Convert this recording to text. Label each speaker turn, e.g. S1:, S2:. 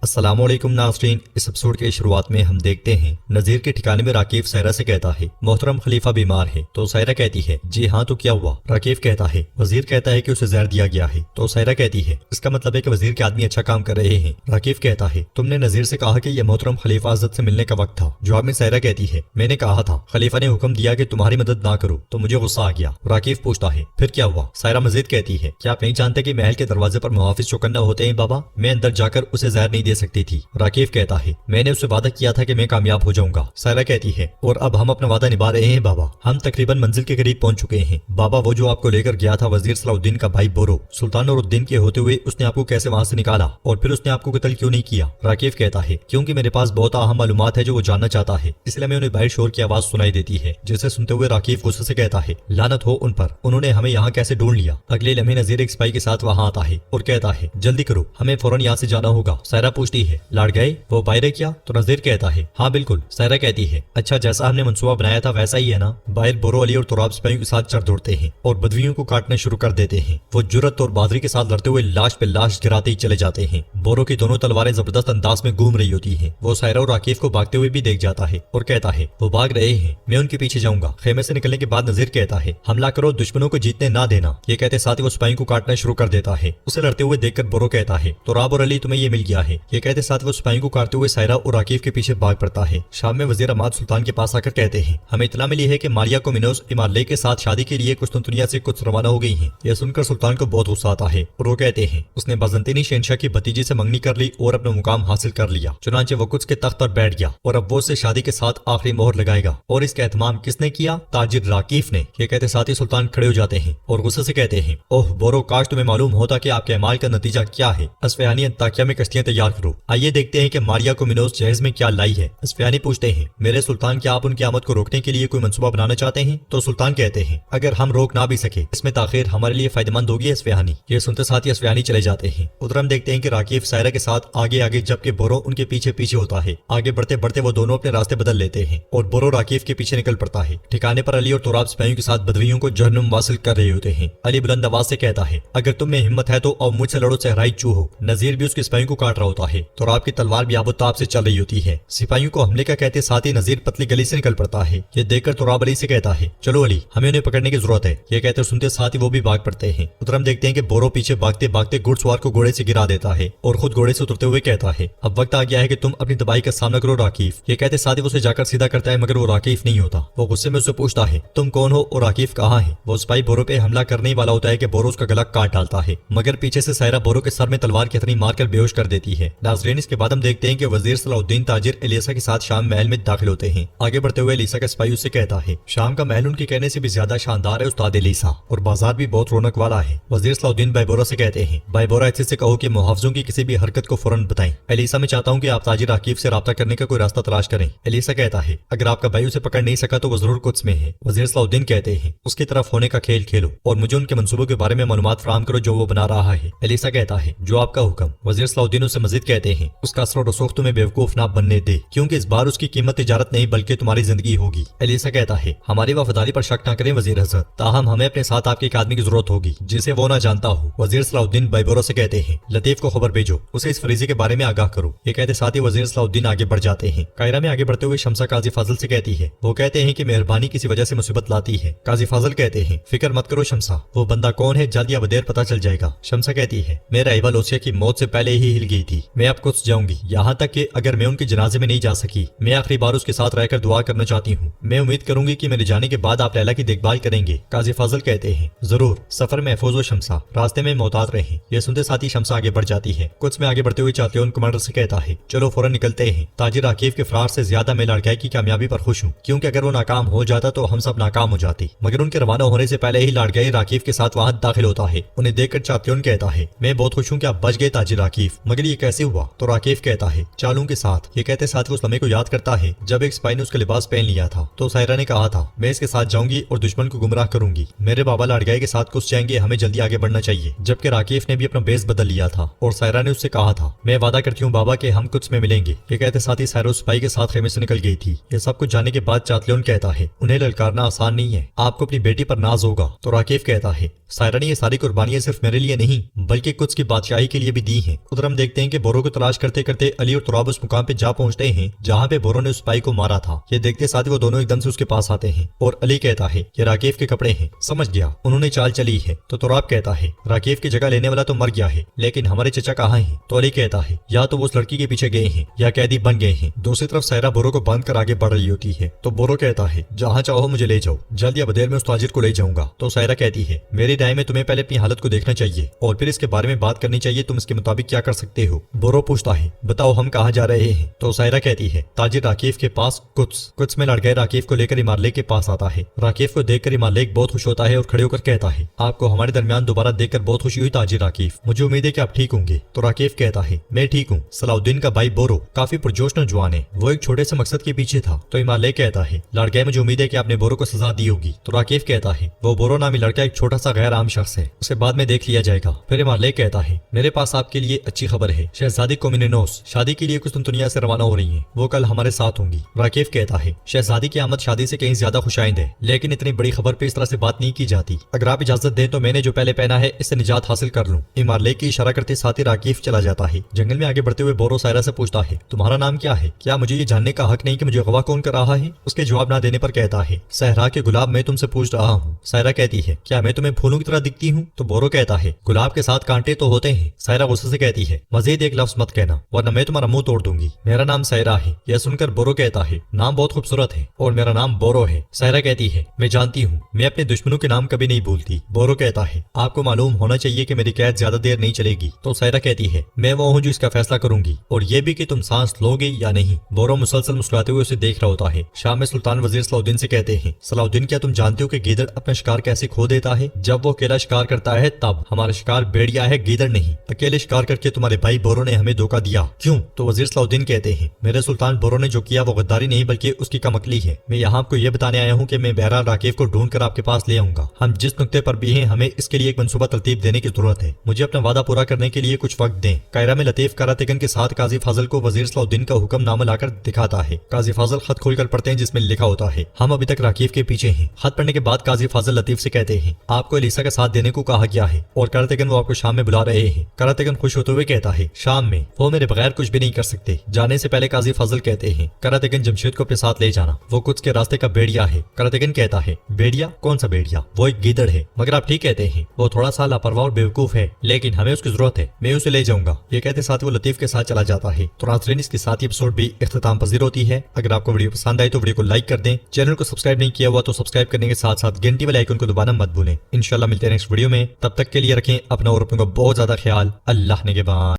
S1: السلام علیکم ناظرین، اس ایپیسوڈ کے شروعات میں ہم دیکھتے ہیں نذیر کے ٹھکانے میں راکیف سائرہ سے کہتا ہے محترم خلیفہ بیمار ہے تو سائرہ کہتی ہے جی ہاں تو کیا ہوا؟ راکیف کہتا ہے وزیر کہتا ہے کہ اسے زہر دیا گیا ہے تو سائرہ کہتی ہے اس کا مطلب ہے کہ وزیر کے آدمی اچھا کام کر رہے ہیں۔ راکیف کہتا ہے تم نے نذیر سے کہا کہ یہ محترم خلیفہ اعظت سے ملنے کا وقت تھا۔ جواب میں سائرہ کہتی ہے میں نے کہا تھا، خلیفہ نے حکم دیا کہ تمہاری مدد نہ کرو تو مجھے غصہ آ گیا۔ راکیف پوچھتا ہے پھر کیا ہوا؟ سائرہ مزید کہتی ہے کیا آپ نہیں جانتے کہ محل کے دروازے پر محافظ چوکندہ ہوتے ہیں بابا؟ میں اندر جا کر اسے زہر نہیں دے سکتی تھی۔ راکیف کہتا ہے میں نے اسے وعدہ کیا تھا کہ میں کامیاب ہو جاؤں گا۔ سائرہ کہتی ہے اور اب ہم اپنا وعدہ نبھا رہے ہیں بابا، ہم تقریباً منزل کے قریب پہنچ چکے ہیں۔ بابا وہ جو آپ کو لے کر گیا تھا وزیر صلاح الدین کا بھائی بورو، سلطان نور الدین کے ہوتے ہوئے اس نے آپ کو کیسے وہاں سے نکالا اور پھر اس نے آپ کو قتل کیوں نہیں کیا؟ راکیف کہتا ہے کیونکہ میرے پاس بہت اہم معلومات ہے جو وہ جاننا چاہتا ہے، اس لیے میں انہیں باہر شور کی آواز سنائی دیتی ہے، جسے سنتے ہوئے راکیف غصے سے کہتا ہے لعنت ہو ان پر، انہوں نے ہمیں یہاں کیسے ڈھونڈ لیا؟ اگلے لمحے نذیر ایک سپاہی کے ساتھ وہاں آتا ہے اور کہتا ہے جلدی کرو ہمیں فوراً یہاں سے جانا ہوگا۔ سائرہ پوچھتی ہے لڑ گئے وہ باہر کیا؟ تو نذیر کہتا ہے ہاں بالکل۔ سائرہ کہتی ہے اچھا جیسا ہم نے منصوبہ بنایا تھا ویسا ہی ہے نا؟ باہر بورو علی اور تراب سپاہیوں کے ساتھ چڑھ دوڑتے ہیں اور بدویوں کو کاٹنا شروع کر دیتے ہیں، وہ جرت اور بہادری کے ساتھ لڑتے ہوئے لاش پہ لاش گراتے ہی چلے جاتے ہیں۔ بورو کی دونوں تلواریں زبردست انداز میں گھوم رہی ہوتی ہیں، وہ سائرہ اور راکیف کو بھاگتے ہوئے بھی دیکھ جاتا ہے اور کہتا ہے وہ بھاگ رہے ہیں میں ان کے پیچھے جاؤں گا۔ خیمے سے نکلنے کے بعد نذیر کہتا ہے حملہ کرو، دشمنوں کو جیتنے نہ دینا۔ یہ کہتے ساتھ ہی وہ سپاہیوں کو کاٹنا شروع کر دیتا ہے۔ اسے لڑتے ہوئے دیکھ کر بورو کہتا ہے تراب اور علی تمہیں یہ مل گیا ہے۔ یہ کہتے ساتھ وہ سپاہیوں کو کاٹتے ہوئے سائرہ اور راکیف کے پیچھے بھاگ پڑتا ہے۔ شام میں وزیر عماد سلطان کے پاس آ کر کہتے ہیں ہمیں اطلاع ملی ہے کہ ماریا کومینوس امارلے کے ساتھ شادی کے لیے قسطنطنیہ سے کچھ روانہ ہو گئی ہیں۔ یہ سن کر سلطان کو بہت غصہ آتا ہے اور وہ کہتے ہیں اس نے بازنطینی شہنشاہ کی بھتیجی سے منگنی کر لی اور اپنا مقام حاصل کر لیا، چنانچہ وہ قدس کے تخت پر بیٹھ گیا اور اب وہ اس سے شادی کے ساتھ آخری مہر لگائے گا۔ اور اس کا اہتمام کس نے کیا؟ تاجر راکیف نے۔ یہ کہتے ساتھ ہی سلطان کھڑے ہو جاتے ہیں اور غصے سے کہتے ہیں اوہ بورو کاش تمہیں معلوم ہوتا کہ آپ کے اعمال کا نتیجہ کیا ہے۔ اصفہانی انطاکیہ میں کشتیاں تیار کرو، آئیے دیکھتے ہیں کہ ماریا کومینوس جہیز میں کیا لائی ہے۔ اصفہانی پوچھتے ہیں میرے سلطان کیا آپ ان کی آمد کو روکنے کے لیے کوئی منصوبہ بنانا چاہتے ہیں؟ تو سلطان کہتے ہیں اگر ہم روک نہ بھی سکے اس میں تاخیر ہمارے لیے فائدہ مند ہوگی اصفہانی۔ یہ سنتے ساتھ ہی اصفہانی چلے جاتے ہیں۔ ادھر ہم دیکھتے ہیں کہ راکیف سائرہ کے ساتھ آگے آگے جبکہ بورو ان کے پیچھے پیچھے ہوتا ہے۔ آگے بڑھتے بڑھتے وہ دونوں اپنے راستے بدل لیتے ہیں اور بورو راکیف کے پیچھے نکل پڑتا ہے۔ ٹھکانے پر علی اور تراب سپاہیوں کے ساتھ بدویوں کو جہنم واصل کر رہے ہوتے ہیں۔ علی بلند آواز سے کہتا ہے اگر تم میں ہمت ہے تو اور مجھ سے لڑو صحرائی چوہو۔ نذیر بھی اس کے سپاہیوں کو کاٹ رہا ہوتا ہے، تراب کی تلوار بھی آب و تاب سے چل رہی ہوتی ہے۔ سپاہیوں کو حملے کا کہتے ساتھ ہی نذیر پتلی گلی سے نکل پڑتا ہے۔ یہ دیکھ کر تراب علی سے کہتا ہے چلو علی ہمیں انہیں پکڑنے کی ضرورت ہے۔ یہ کہتے سنتے ساتھ ہی وہ بھی بھاگ پڑتے ہیں۔ ادھر ہم دیکھتے ہیں کہ بورو پیچھے بھاگتے بھاگتے گھڑ سوار کو گھوڑے سے گرا دیتا ہے اور خود گھوڑے سے اترتے ہوئے کہتا ہے اب وقت آ گیا ہے کہ تم اپنی تباہی کا سامنا کرو راکیف۔ یہ کہتے ساتھ ہی وہ اسے جا کر سیدھا کرتا ہے مگر وہ راکیف نہیں ہوتا۔ وہ غصے میں اسے پوچھتا ہے تم کون ہو اور راکیف کہاں ہے؟ وہ سپاہی بورو پہ حملہ کرنے ہی والا ہوتا ہے کہ بورو اس کا گلا کاٹ ڈالتا ہے مگر پیچھے سے سائرہ بورو کے سر میں تلوار کی اتنی مار کر بے ہوش کر دیتی ہے۔ ناظرین اس کے بعد ہم دیکھتے ہیں کہ وزیر صلاح الدین تاجر الیسا کے ساتھ شام محل میں داخل ہوتے ہیں۔ آگے بڑھتے ہوئے الیسا کا سپاہی اسے کہتا ہے شام کا محل ان کے کہنے سے بھی زیادہ شاندار ہے استاد الیسا، اور بازار بھی بہت رونق والا ہے۔ وزیر صلاح الدین بھائی بورا سے کہتے ہیں بھائی بورا اچھے سے کہو کہ محافظوں کی کسی بھی حرکت کو فوراً بتائیں۔ الیسا میں چاہتا ہوں کہ آپ تاجر راکیف سے رابطہ کرنے کا کوئی راستہ تلاش کریں۔ الیسا کہتا ہے اگر آپ کا بھائی اسے پکڑ نہیں سکا تو وہ ضرور قدس میں ہے۔ وزیر صلاح الدین کہتے ہیں اس کی طرف ہونے کا کھیل کھیلو اور مجھے ان کے منصوبوں کے بارے میں معلومات فراہم کرو جو وہ بنا رہا ہے۔ الیسا کہتا ہے جو آپ کا حکم۔ وزیر صلاح الدین اسے مزید کہتے ہیں اس کا اثر و رسوخ تمہیں بیوقوف نہ بننے دے کیونکہ اس بار اس کی قیمت تجارت نہیں بلکہ تمہاری زندگی ہوگی۔ الیسا کہتا ہے ہماری وفاداری پر شک نہ کریں وزیر حضرت، تاہم ہمیں اپنے ساتھ آپ کے ایک آدمی کی ضرورت ہوگی جسے وہ نہ جانتا ہو۔ وزیر صلاح الدین بھائی بورا سے کہتے ہیں لطیف کو خبر بھیجو، اسے اس فریضے کے بارے میں آگاہ کرو۔ یہ کہتے ساتھ ہی وزیر صلاح الدین آگے بڑھ جاتے ہیں۔ قاہرہ میں آگے بڑھتے ہوئے شمسہ قاضی فاضل سے کہتی ہے وہ کہتے ہیں کہ مہربانی کسی وجہ سے مصیبت لاتی ہے۔ قاضی فاضل کہتے ہیں فکر مت کرو شمسہ، وہ بندہ کون ہے جلد یا بدیر پتہ چل جائے گا۔ شمسہ کہتی ہے میرا ایوا لوسیہ کی موت سے پہلے ہی ہل گئی تھی، میں اب کچھ جاؤں گی، یہاں تک کہ اگر میں ان کے جنازے میں نہیں جا سکی میں آخری بار اس کے ساتھ رہ کر دعا کرنا چاہتی ہوں۔ میں امید کروں گی کہ میرے جانے کے بعد آپ لیلا کی دیکھ بھال کریں گے۔ قاضی فاضل کہتے ہیں ضرور، سفر محفوظ ہو شمسہ، راستے میں محتاط رہیں۔ یہ سنتے ساتھ ہی شمسہ آگے بڑھ جاتی ہے۔ کچھ میں آگے بڑھتے ہوئے چاتیون کمانڈر سے کہتا ہے چلو فوراً نکلتے ہیں۔ تاجر راکیف کے فرار سے زیادہ میں لڑکائی کی کامیابی پر خوش ہوں کیونکہ اگر وہ ناکام ہو جاتا تو ہم سب ناکام ہو جاتے، مگر ان کے روانہ ہونے سے پہلے ہی لڑکائی راکیف کے ساتھ وہاں داخل ہوتا ہے۔ انہیں دیکھ کر چاتیون کہتا ہے میں بہت خوش ہوں کہ آپ بچ گئے تاجر راکیف، مگر یہ کیسے ہوا؟ تو راکیف کہتا ہے چالوں کے ساتھ۔ یہ کہتے ساتھ وہ اس لمحے کو یاد کرتا ہے جب ایک سپاہی نے اس کا لباس پہن لیا تھا تو سائرہ نے کہا تھا میں اس کے ساتھ جاؤں گی اور دشمن کو گمراہ کروں گی۔ میرے بابا لڑکائی کے ساتھ کچھ جائیں گے، ہمیں جلدی آگے بڑھنا چاہیے، جبکہ راکیف نے بھی اپنا بیس بدل لیا تھا اور سائرہ نے اس سے کہا تھا میں وعدہ کرتی ہوں بابا کہ ہم کچھ میں ملیں گے۔ یہ کہتے ساتھ ہی سائرہ اس سپاہی کے ساتھ خیمے سے نکل گئی تھی۔ یہ سب کچھ جانے کے بعد چاتلیون کہتا ہے انہیں للکارنا آسان نہیں ہے، آپ کو اپنی بیٹی پر ناز ہوگا۔ تو راکیف کہتا ہے سائرہ نے یہ ساری قربانیاں صرف میرے لیے نہیں بلکہ کچھ کی بادشاہی کے لیے بھی دی ہیں۔ ادھر ہم دیکھتے ہیں کہ بورو کو تلاش کرتے کرتے علی اور تراب اس مقام پہ جا پہنچتے ہیں جہاں پہ بورو نے اس سپاہی کو مارا تھا۔ یہ دیکھتے ساتھ وہ دونوں ایک دم سے اس کے پاس آتے ہیں اور علی کہتا ہے یہ راکیف کے کپڑے ہیں۔ سمجھ گیا، انہوں نے چال چلی ہے۔ تو تراب کہتا ہے راکیف کی جگہ لینے والا تو مر گیا ہے، لیکن ہمارے چچا کہاں ہیں؟ تو علی کہتا ہے یا تو وہ اس لڑکی کے پیچھے گئے ہیں یا قیدی بن گئے ہیں۔ دوسری طرف سائرہ بورو کو باندھ کر آگے بڑھ رہی ہوتی ہے تو بورو کہتا ہے جہاں چاہو مجھے لے جاؤ، جلد یا بدیر میں اس تاجر کو لے جاؤں گا۔ تو سائرہ کہتی ہے میری رائے میں تمہیں پہلے اپنی حالت کو دیکھنا چاہیے اور پھر اس کے بارے میں بات کرنی چاہیے، تم اس کے مطابق کیا کر سکتے ہو۔ بورو پوچھتا ہے بتاؤ ہم کہاں جا رہے ہیں؟ تو سائرہ کہتی ہے تاجر راکیف کے پاس کچھ میں لڑ گئے راکیف کو لے کر ایمارلیک کے پاس آتا ہے۔ راکیف کو دیکھ کر ایمارلیک بہت خوش ہوتا ہے اور کھڑے ہو کر کہتا ہے آپ کو ہمارے درمیان دوبارہ دیکھ کر بہت خوشی ہوئی تاجر راکیف، مجھے امید ہے کہ آپ ٹھیک ہوں گے۔ تو راکیف کہتا ہے میں ٹھیک ہوں۔ صلاح الدین کا بھائی بورو کافی پرجوش نوجوان ہے، وہ ایک چھوٹے سے مقصد کے پیچھے تھا۔ تو ایمارلیک کہتا ہے لڑ گئے مجھے امید ہے کہ آپ نے بورو کو سزا دی ہوگی۔ تو راکیف کہتا ہے وہ بورو نامی لڑکا ایک چھوٹا سا غیر عام شخص ہے، اسے بعد میں دیکھ لیا جائے گا۔ پھر ایمارلیک کہتا ہے میرے پاس آپ کے لیے اچھی خبر ہے، شہزادی کومینینوس شادی کے لیے قسطنطنیہ سے روانہ ہو رہی ہیں، وہ کل ہمارے ساتھ ہوں گی۔ راکیف کہتا ہے شہزادی کی آمد شادی سے کہیں زیادہ خوشائند ہے، لیکن اتنی بڑی خبر پہ اس طرح سے بات نہیں کی جاتی۔ اگر آپ اجازت دیں تو میں نے جو پہلے پہنا ہے اس سے نجات حاصل کر لوں۔ ایمارلیک کی اشارہ کرتے ساتھ ہی راکیف چلا جاتا ہے۔ جنگل میں آگے بڑھتے ہوئے بورو سائرہ سے پوچھتا ہے تمہارا نام کیا ہے؟ کیا مجھے یہ جاننے کا حق نہیں کہ مجھے اغوا کون کر رہا ہے؟ اس کے جواب نہ دینے پر کہتا ہے صحرا کے گلاب میں تم سے پوچھ رہا ہوں۔ سائرہ کہتی ہے کیا میں تمہیں پھولوں کی طرح دکھتی ہوں؟ تو بورو کہتا ہے گلاب کے ساتھ کانٹے تو ہوتے ہیں۔ سائرہ غصے سے کہتی ہے مزید ایک لفظ مت کہنا ورنہ میں تمہارا منہ توڑ دوں گی۔ میرا نام سائرہ ہے۔ یہ سن کر بورو کہتا ہے نام بہت خوبصورت ہے اور میرا نام بورو ہے۔ سائرہ کہتی ہے میں جانتی ہوں، میں اپنے دشمنوں کے نام کبھی نہیں بھولتی۔ بورو کہتا ہے آپ کو معلوم ہونا چاہیے کہ میری قید زیادہ دیر نہیں چلے گی۔ تو سائرہ کہتی ہے میں وہ ہوں جو اس کا فیصلہ کروں گی اور یہ بھی کہ تم سانس لوگے یا نہیں۔ بورو مسلسل مسکراتے ہوئے اسے دیکھ رہا ہوتا ہے۔ شام میں سلطان وزیر صلاح الدین سے کہتے ہیں صلاح الدین کیا تم جانتے ہو کہ گیدڑ اپنا شکار کیسے کھو دیتا ہے؟ جب وہ اکیلا شکار کرتا ہے تب۔ ہمارا شکار بیڑیا ہے، گیدڑ نہیں۔ اکیلے شکار کر کے تمہارے بھائی بورو نے ہمیں دھوکہ دیا، کیوں؟ تو وزیر صلاح الدین کہتے ہیں میرے سلطان بورو نے جو کیا وہ غداری نہیں بلکہ اس کی کم عقلی ہے۔ میں یہاں آپ کو یہ بتانے آیا ہوں کہ میں بہرحال راکیف کو ڈھونڈ کر آپ کے پاس لے آؤں گا۔ ہم جس نقطے پر بھی ہیں ہمیں اس کے لیے ایک منصوبہ ترتیب دینے کی ضرورت ہے۔ مجھے اپنا وعدہ پورا کرنے کے لیے کچھ وقت دیں۔ قاہرہ میں لطیف کاراتگن کے ساتھ قاضی فاضل کو وزیر صلاح الدین کا حکم نامہ لا کر دکھاتا ہے۔ قاضی فاضل خط کھول کر پڑھتے ہیں جس میں لکھا ہوتا ہے ہم ابھی تک راکیف کے پیچھے ہیں۔ خط پڑھنے کے بعد قاضی فاضل لطیف سے کہتے ہیں آپ کو الیسا کا ساتھ دینے کو کہا گیا ہے اور کاراتگن وہ آپ کو شام میں بلا رہے ہیں۔ کاراتگن خوش ہوتے ہوئے کہتا ہے شام میں؟ وہ میرے بغیر کچھ بھی نہیں کر سکتے۔ جانے سے پہلے قاضی فاضل کہتے ہیں کاراتگن جمشید کو اپنے ساتھ لے جانا، وہ کچھ کے راستے کا بیڑیا ہے۔ کاراتگن کہتا ہے بیڑیا؟ کون سا بیڑیا؟ وہ ایک گیدڑ ہے۔ مگر آپ ٹھیک کہتے ہیں، وہ تھوڑا سا لاپرواہ اور بیوقوف ہے لیکن ہمیں اس کی ضرورت ہے، میں اسے لے جاؤں گا۔ یہ کہتے ساتھ وہ لطیف کے ساتھ چلا جاتا ہے۔ تو ناظرین اس کے ساتھ ایپیسوڈ بھی اختتام پذیر ہوتی ہے۔ اگر آپ کو ویڈیو پسند آئی تو ویڈیو کو لائک کر دیں، چینل کو سبسکرائب نہیں کیا ہوا تو سبسکرائب کرنے کے ساتھ ساتھ گھنٹی والے آئیکن کو دبانا مت بھولیں۔ انشاءاللہ ملتے ہیں نیکسٹ ویڈیو میں، تب تک کے لیے رکھیں اپنا اور اپنوں کا بہت زیادہ خیال۔ اللہ نگہبان۔